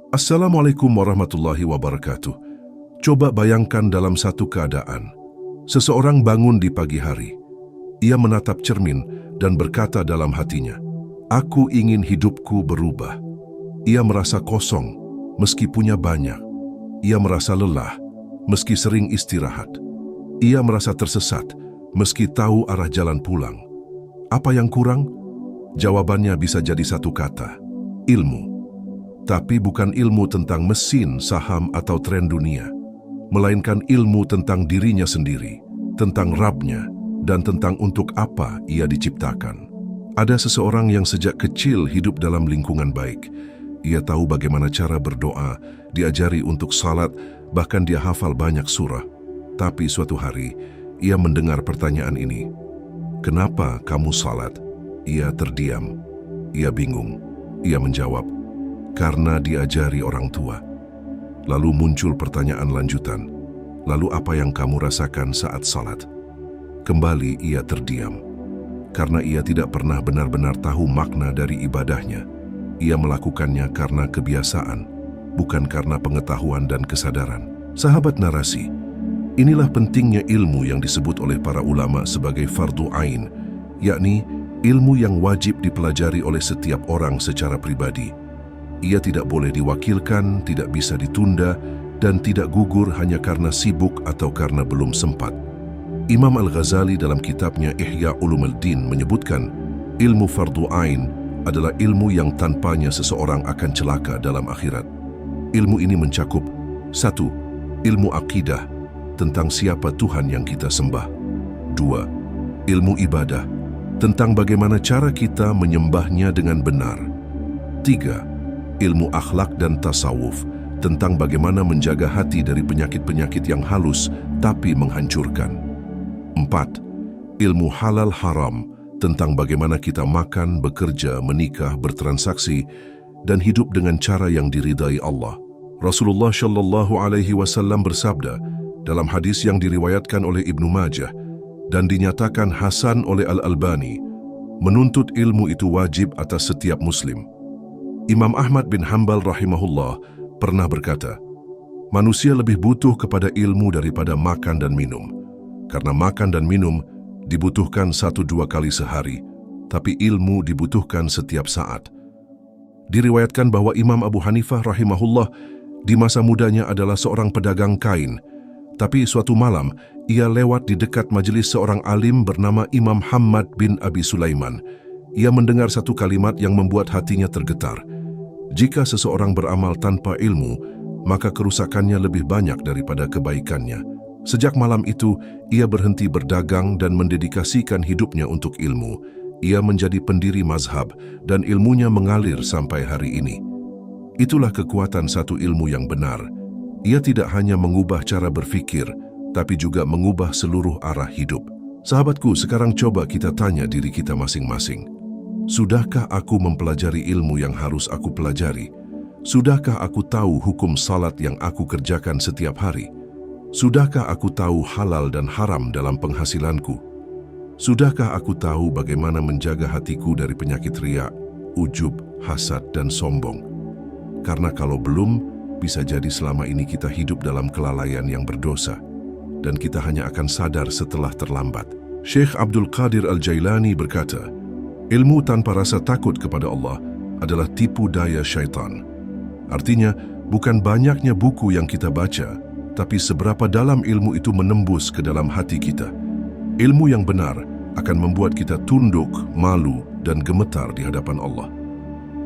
Assalamualaikum warahmatullahi wabarakatuh. Coba bayangkan dalam satu keadaan. Seseorang bangun di pagi hari. Ia menatap cermin dan berkata dalam hatinya, "Aku ingin hidupku berubah." Ia merasa kosong, meski punya banyak. Ia merasa lelah, meski sering istirahat. Ia merasa tersesat, meski tahu arah jalan pulang. Apa yang kurang? Jawabannya bisa jadi satu kata, ilmu. Tapi bukan ilmu tentang mesin, saham, atau tren dunia, melainkan ilmu tentang dirinya sendiri, tentang Rabb-nya, dan tentang untuk apa ia diciptakan. Ada seseorang yang sejak kecil hidup dalam lingkungan baik. Ia tahu bagaimana cara berdoa, diajari untuk salat, bahkan dia hafal banyak surah. Tapi suatu hari, ia mendengar pertanyaan ini. "Kenapa kamu salat?" Ia terdiam. Ia bingung. Ia menjawab, "Karena diajari orang tua." Lalu muncul pertanyaan lanjutan, "Lalu apa yang kamu rasakan saat salat?" Kembali ia terdiam. Karena ia tidak pernah benar-benar tahu makna dari ibadahnya. Ia melakukannya karena kebiasaan, bukan karena pengetahuan dan kesadaran. Sahabat narasi, inilah pentingnya ilmu yang disebut oleh para ulama sebagai fardu ain, yakni ilmu yang wajib dipelajari oleh setiap orang secara pribadi. Ia tidak boleh diwakilkan, tidak bisa ditunda, dan tidak gugur hanya karena sibuk atau karena belum sempat. Imam Al-Ghazali dalam kitabnya Ihya Ulumuddin menyebutkan, ilmu fardu ain adalah ilmu yang tanpanya seseorang akan celaka dalam akhirat. Ilmu ini mencakup 1. Ilmu akidah, tentang siapa Tuhan yang kita sembah. 2. Ilmu ibadah, tentang bagaimana cara kita menyembahnya dengan benar. 3. Ilmu akhlak dan tasawuf, tentang bagaimana menjaga hati dari penyakit-penyakit yang halus tapi menghancurkan. 4. Ilmu halal haram, tentang bagaimana kita makan, bekerja, menikah, bertransaksi, dan hidup dengan cara yang diridai Allah. Rasulullah Shallallahu Alaihi Wasallam bersabda dalam hadis yang diriwayatkan oleh Ibnu Majah dan dinyatakan hasan oleh Al-Albani, menuntut ilmu itu wajib atas setiap muslim. Imam Ahmad bin Hanbal rahimahullah pernah berkata, manusia lebih butuh kepada ilmu daripada makan dan minum, karena makan dan minum dibutuhkan 1-2 kali sehari, tapi ilmu dibutuhkan setiap saat. Diriwayatkan bahwa Imam Abu Hanifah rahimahullah di masa mudanya adalah seorang pedagang kain, tapi suatu malam ia lewat di dekat majelis seorang alim bernama Imam Hammad bin Abi Sulaiman. Ia mendengar satu kalimat yang membuat hatinya tergetar. Jika seseorang beramal tanpa ilmu, maka kerusakannya lebih banyak daripada kebaikannya. Sejak malam itu, ia berhenti berdagang dan mendedikasikan hidupnya untuk ilmu. Ia menjadi pendiri mazhab dan ilmunya mengalir sampai hari ini. Itulah kekuatan satu ilmu yang benar. Ia tidak hanya mengubah cara berfikir, tapi juga mengubah seluruh arah hidup. Sahabatku, sekarang coba kita tanya diri kita masing-masing. Sudahkah aku mempelajari ilmu yang harus aku pelajari? Sudahkah aku tahu hukum salat yang aku kerjakan setiap hari? Sudahkah aku tahu halal dan haram dalam penghasilanku? Sudahkah aku tahu bagaimana menjaga hatiku dari penyakit riya, ujub, hasad, dan sombong? Karena kalau belum, bisa jadi selama ini kita hidup dalam kelalaian yang berdosa, dan kita hanya akan sadar setelah terlambat. Syekh Abdul Qadir Al-Jailani berkata, ilmu tanpa rasa takut kepada Allah adalah tipu daya syaitan. Artinya, bukan banyaknya buku yang kita baca, tapi seberapa dalam ilmu itu menembus ke dalam hati kita. Ilmu yang benar akan membuat kita tunduk, malu, dan gemetar di hadapan Allah.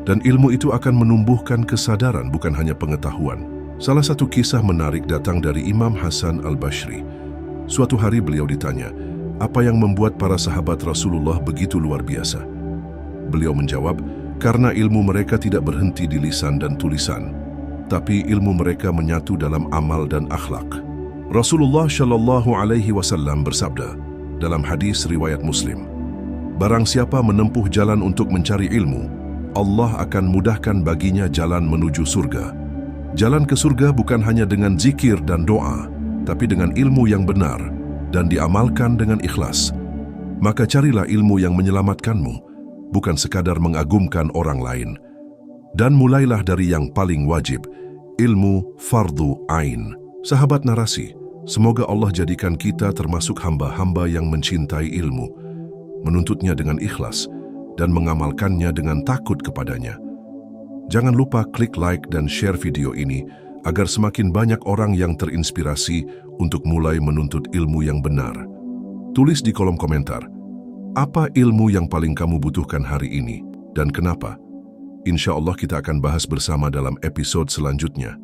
Dan ilmu itu akan menumbuhkan kesadaran, bukan hanya pengetahuan. Salah satu kisah menarik datang dari Imam Hasan Al-Bashri. Suatu hari beliau ditanya, apa yang membuat para sahabat Rasulullah begitu luar biasa? Beliau menjawab, karena ilmu mereka tidak berhenti di lisan dan tulisan, tapi ilmu mereka menyatu dalam amal dan akhlak. Rasulullah Shallallahu Alaihi Wasallam bersabda dalam hadis riwayat Muslim, barang siapa menempuh jalan untuk mencari ilmu, Allah akan mudahkan baginya jalan menuju surga. Jalan ke surga bukan hanya dengan zikir dan doa, tapi dengan ilmu yang benar dan diamalkan dengan ikhlas. Maka carilah ilmu yang menyelamatkanmu, bukan sekadar mengagumkan orang lain. Dan mulailah dari yang paling wajib, ilmu fardu ain. Sahabat narasi, semoga Allah jadikan kita termasuk hamba-hamba yang mencintai ilmu, menuntutnya dengan ikhlas, dan mengamalkannya dengan takut kepadanya. Jangan lupa klik like dan share video ini agar semakin banyak orang yang terinspirasi untuk mulai menuntut ilmu yang benar. Tulis di kolom komentar, apa ilmu yang paling kamu butuhkan hari ini dan kenapa? Insya Allah kita akan bahas bersama dalam episode selanjutnya.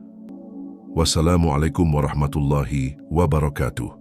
Wassalamualaikum warahmatullahi wabarakatuh.